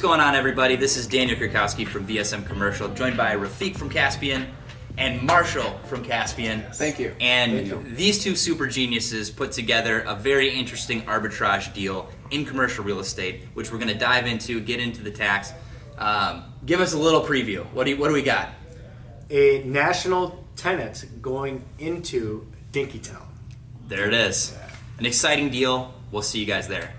going on, everybody? This is Daniel Krakowski from VSM Commercial, joined by Rafik from Caspian and Marshall from Caspian. Thank you. And these two super geniuses put together a very interesting arbitrage deal in commercial real estate, which we're going to dive into, get into the tax. Give us a little preview. What do we got? A national tenant going into Dinkytown. There it is. An exciting deal. We'll see you guys there.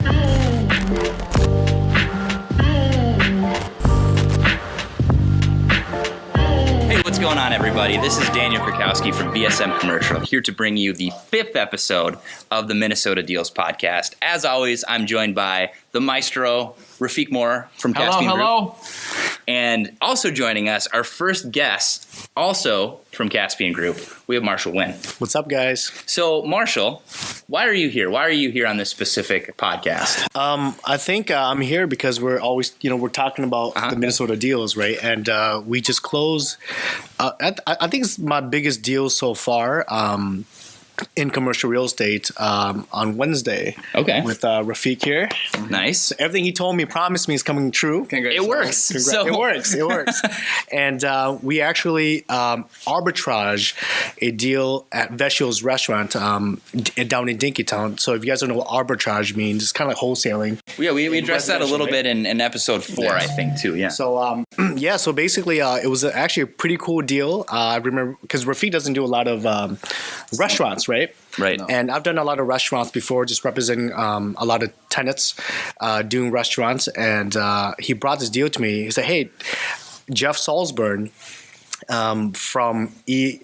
Hey, what's going on, everybody? This is Daniel Krakowski from VSM Commercial, here to bring you the 5th episode of the Minnesota Deals podcast. As always, I'm joined by the maestro, Rafik Moore from Caspian Group. Hello. And also joining us, our first guest, also from Caspian Group, we have Marshall Wynn. What's up, guys? So, Marshall, why are you here? Why are you here on this specific podcast? I think I'm here because we're always, we're talking about the Minnesota deals, right? And we just closed, I think it's my biggest deal so far. In commercial real estate on Wednesday. Okay. With Rafik here. Nice. So everything he told me, promised me is coming true. It works. It works. And we actually arbitrage a deal at Vecchio's restaurant down in Dinkytown. So if you guys don't know what arbitrage means, it's kind of like wholesaling. Yeah, we addressed that a little bit in episode 4, I think, too. Yeah. So, so basically it was actually a pretty cool deal. I remember because Rafik doesn't do a lot of restaurants, right? Right. No. And I've done a lot of restaurants before, just representing a lot of tenants doing restaurants. And he brought this deal to me. He said, hey, Jeff Salzburn from ESRI.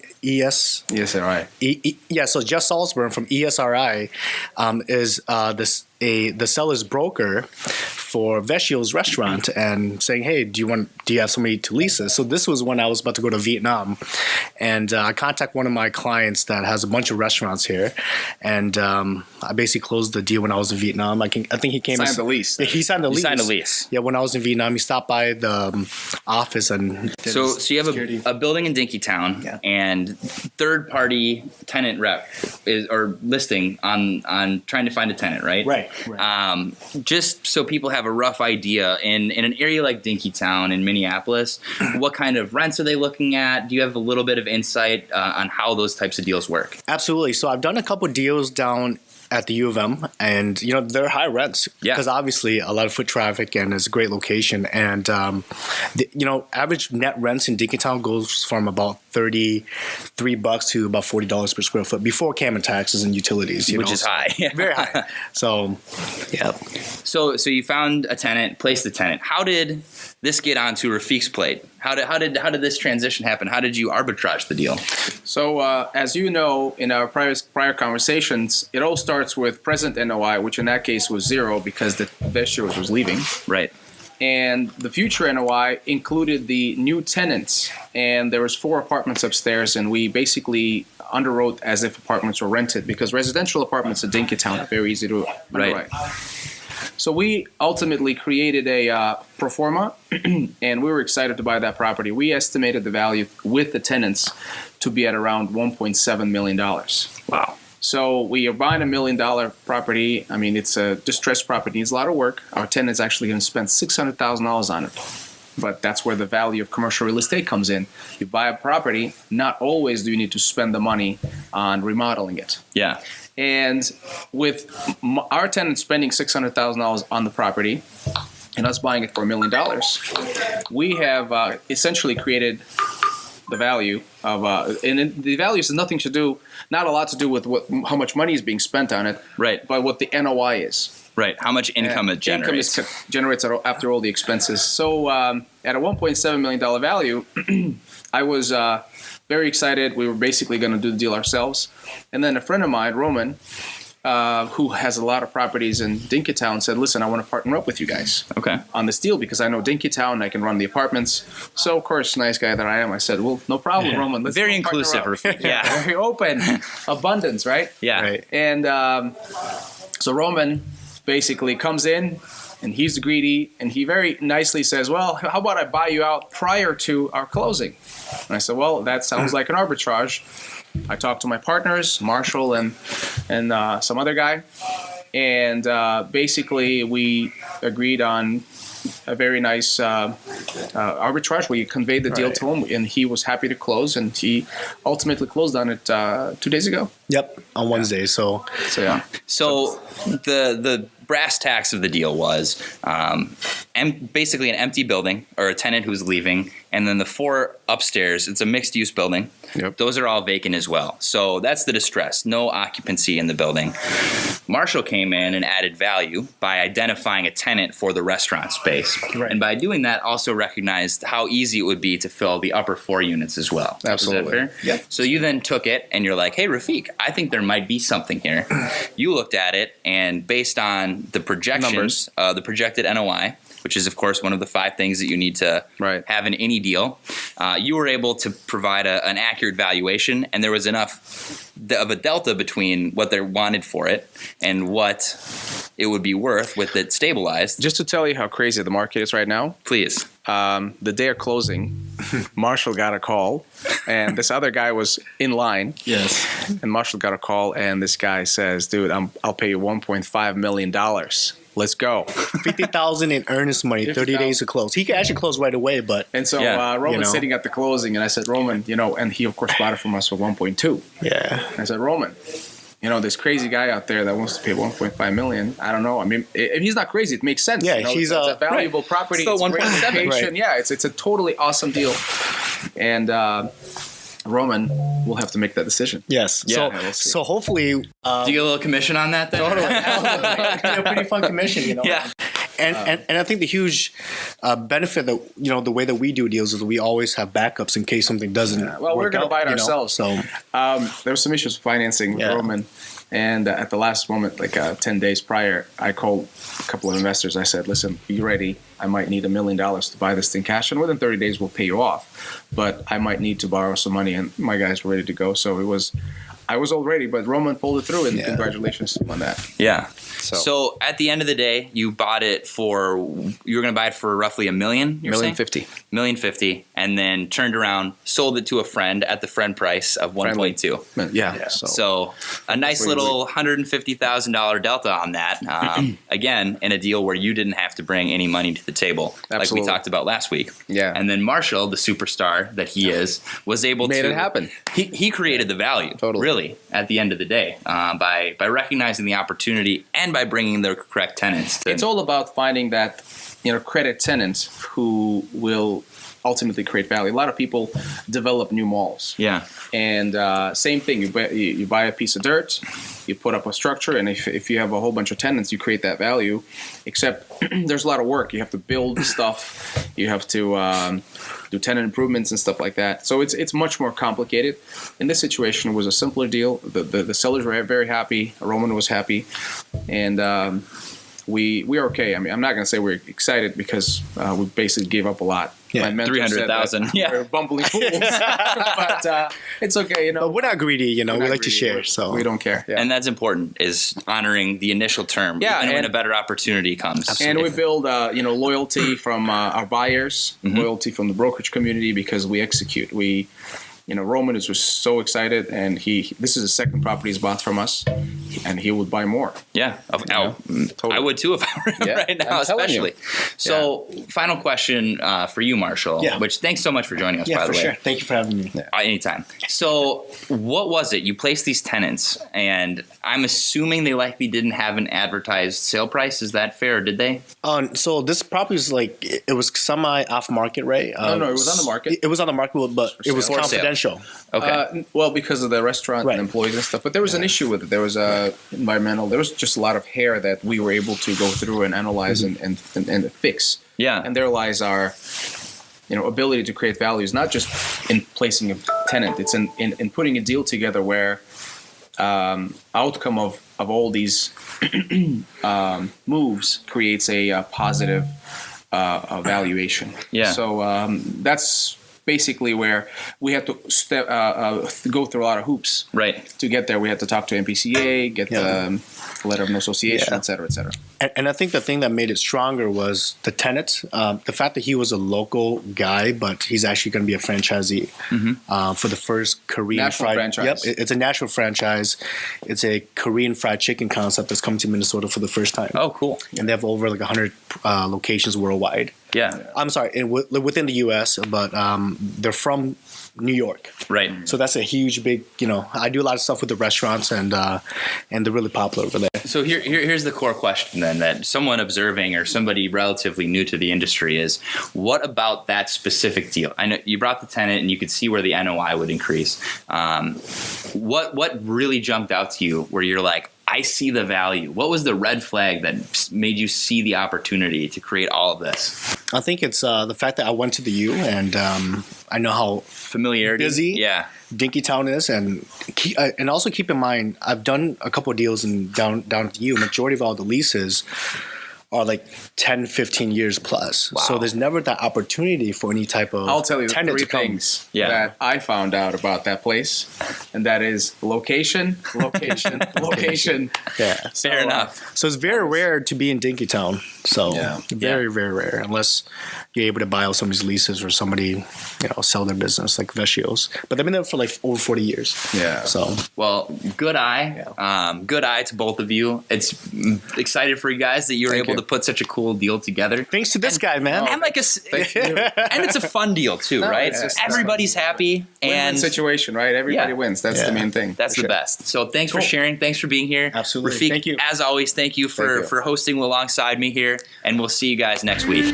So Jeff Salzburn from ESRI is the seller's broker for Vecchio's restaurant, and saying, hey, do you have somebody to lease this? So this was when I was about to go to Vietnam, and I contact one of my clients that has a bunch of restaurants here, and I basically closed the deal when I was in Vietnam. I think he came signed the lease. Yeah, he signed the lease. He signed a lease. Yeah, when I was in Vietnam, he stopped by the office and So you have a building in Dinkytown, and third-party tenant rep or listing on trying to find a tenant, right? Right. Just so people have a rough idea, in an area like Dinkytown in Minneapolis, what kind of rents are they looking at? Do you have a little bit of insight on how those types of deals work? Absolutely. So I've done a couple deals down at the U of M, and they're high rents because obviously a lot of foot traffic and it's a great location. And average net rents in Dinkytown goes from about $33 to about $40 per square foot before cam and taxes and utilities, which is high, very high. So, yeah. So you found a tenant, placed the tenant. How did this get onto Rafik's plate? How did this transition happen? How did you arbitrage the deal? So as you know, in our prior conversations, it all starts with present NOI, which in that case was 0 because the Vecchio's was leaving. Right. And the future NOI included the new tenants, and there was 4 apartments upstairs, and we basically underwrote as if apartments were rented because residential apartments in Dinkytown are very easy to underwrite. So we ultimately created a pro forma, and we were excited to buy that property. We estimated the value with the tenants to be at around $1.7 million. Wow. So we are buying $1 million property. I mean, it's a distressed property. It needs a lot of work. Our tenant's actually going to spend $600,000 on it. But that's where the value of commercial real estate comes in. You buy a property, not always do you need to spend the money on remodeling it. Yeah. And with our tenant spending $600,000 on the property and us buying it for $1 million, we have essentially created the value of, and the value has not a lot to do with how much money is being spent on it, right? But what the NOI is. Right, how much income it generates. Generates after all the expenses. So at a $1.7 million value, I was very excited. We were basically going to do the deal ourselves. And then a friend of mine, Roman, who has a lot of properties in Dinkytown, said, listen, I want to partner up with you guys on this deal because I know Dinkytown and I can run the apartments. So, of course, nice guy that I am, I said, well, no problem, Roman. Let's very inclusive. Yeah. Very open. Abundance, right? Yeah. Right. And so Roman basically comes in, and he's greedy, and he very nicely says, well, how about I buy you out prior to our closing? And I said, well, that sounds like an arbitrage. I talked to my partners, Marshall and some other guy, and basically we agreed on a very nice arbitrage where you conveyed the deal to him, and he was happy to close, and he ultimately closed on it 2 days ago. Yep, on Wednesday. So yeah. So the brass tacks of the deal was basically an empty building or a tenant who's leaving, and then the 4 upstairs, it's a mixed-use building. Yep. Those are all vacant as well. So that's the distress, no occupancy in the building. Marshall came in and added value by identifying a tenant for the restaurant space. Right. And by doing that, also recognized how easy it would be to fill the upper 4 units as well. Absolutely. Is that fair? Yep. So you then took it and you're like, hey, Rafiq, I think there might be something here. You looked at it, and based on the projections, the projected NOI, which is, of course, one of the 5 things that you need to have in any deal, you were able to provide an accurate valuation, and there was enough of a delta between what they wanted for it and what it would be worth with it stabilized. Just to tell you how crazy the market is right now, Please. the day of closing, Marshall got a call, and this other guy was in line. yes, And Marshall got a call, and this guy says, "Dude, I'll pay you $1.5 million. Let's go." 50,000 in earnest money, 30 days to close. He could actually close right away, but And so Yeah. Roman's You know. sitting at the closing, and I said, "Roman, and he of course bought it from us for 1.2." yeah, I said, "Roman, this crazy guy out there that wants to pay 1.5 million. I don't know. I mean, if he's not crazy, it makes sense. Yeah, it's a valuable property. Still It's a great 1.7, location. right. Yeah, it's a totally awesome deal." And Roman will have to make that decision. yes. Yeah, we'll see. So hopefully, Do you get a little commission on that then? totally, a pretty fun commission, Yeah. And I think the huge benefit that the way that we do deals is we always have backups in case something doesn't. Well, we're work going to out, buy it you know? ourselves. So There were some issues with financing with Yeah. Roman. And at the last moment, like 10 days prior, I called a couple of investors. I said, "Listen, be ready. I might need $1 million to buy this thing cash, and within 30 days we'll pay you off. But I might need to borrow some money." And my guys were ready to go. So I was all ready, but Roman pulled it through, and Yeah. congratulations on that. Yeah. So- So at the end of the day, you were going to buy it for roughly $1 million. You're saying? $1,050,000. $1,050,000, and then turned around, sold it to a friend at the friend price of 1.2. Yeah. So a nice we- little $150,000 delta on that. Again, in a deal where you didn't have to bring any money to the table, like Absolutely. we talked about last week. Yeah. And then Marshall, the superstar that he is, was able Made to it happen. He created the value, Totally. really, at the end of the day, by recognizing the opportunity and by bringing the correct tenants. It's all about finding that credit tenant who will ultimately create value. A lot of people develop new malls. Yeah. And same thing, you buy a piece of dirt, you put up a structure, and if you have a whole bunch of tenants, you create that value, except there's a lot of work. You have to build stuff, you have to do tenant improvements and stuff like that. So it's much more complicated. In this situation, it was a simpler deal. The sellers were very happy, Roman was happy, and we are okay. I mean, I'm not going to say we're excited because we basically gave up a lot. Yeah, My mentor said that 300,000. Yeah. we're bumbling fools, but it's okay. but we're not greedy, we We're like not to greedy. share. So we don't care. Yeah. And that's important, is honoring the initial term, Yeah, even when and- a better opportunity comes. And we build, loyalty from our buyers, loyalty from the brokerage community, because we execute. Roman was so excited, and this is the second property he's bought from us, and he would buy more. Yeah, totally. I would too if I were him Yeah, right now, I'm telling you. especially. So, final question for you, Marshall. Yeah. Which thanks so much for joining us. yeah, by for the way, sure. Thank you for having me. Anytime. So, what was it? You placed these tenants, and I'm assuming they likely didn't have an advertised sale price. Is that fair? Or did they? So this property is it was semi off market, right? No, it was on the market. It was on the market, but it was sale. For sale. confidential. Okay. Well, because of the restaurant Right. and employees and stuff. But there was an issue with it. There was environmental. There was just a lot of hair that we were able to go through and analyze and fix. Yeah. And there lies our ability to create value is not just in placing a tenant. It's in putting a deal together where outcome of all these moves creates a positive valuation. Yeah. So that's basically where we had to go through a lot of hoops Right. to get there. We had to talk to MPCA, get the letter of no association, Yeah. et cetera, et cether. And I think the thing that made it stronger was the tenant. The fact that he was a local guy, but he's actually going to be a franchisee for the first Korean National fried. franchise. Yep, it's a national franchise. It's a Korean fried chicken concept that's coming to Minnesota for the first time. Oh, cool. And they have over like 100 locations worldwide. Yeah. I'm sorry, within the U.S., but they're from New York. Right. So that's a huge, big. I do a lot of stuff with the restaurants, and they're really popular over there. So here's the core question then, that someone observing or somebody relatively new to the industry is, what about that specific deal? I know you brought the tenant and you could see where the NOI would increase. What really jumped out to you where you're like, I see the value? What was the red flag that made you see the opportunity to create all of this? I think it's the fact that I went to the U, and I know how Familiarity? busy Yeah. Dinkytown is, and also keep in mind, I've done a couple of deals down at the U. Majority of all the leases are like 10, 15 years plus. Wow. So there's never that opportunity for any type of I'll tell you the tenant three to come. things Yeah. that I found out about that place, and that is location, location, location. Yeah. Fair enough. So it's very rare to be in Dinkytown. So Yeah. very, very rare, unless you're able to buy out somebody's leases or somebody, sell their business like Vecchio's. But they've been there for like over 40 years. Yeah. So Well, good eye. Good eye to both of you. It's excited for you guys that you were Thank able you. to put such a cool deal together. thanks to this guy, man. And like Thank you. and it's a fun deal too, No, right? it's just- Everybody's happy Win-win and situation, right? Everybody Yeah. wins. That's Yeah. the main thing. that's the best. So thanks for Cool. sharing. Thanks for being here. Absolutely. Rafiq, Thank you. as always, thank you for Thank you. for hosting alongside me here, and we'll see you guys next week.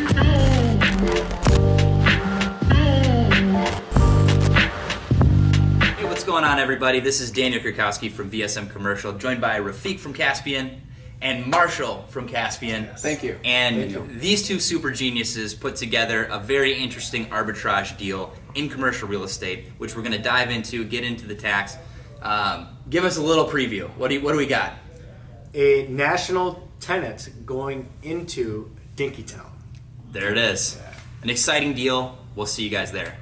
Hey, what's going on, everybody? This is Daniel Krakowski from VSM Commercial, joined by Rafiq from Caspian and Marshall from Caspian. Thank you. And these two super geniuses put together a very interesting arbitrage deal in commercial real estate, which we're going to dive into, get into the tax. Give us a little preview. What do we got? A national tenant going into Dinkytown. There it is. An exciting deal. We'll see you guys there.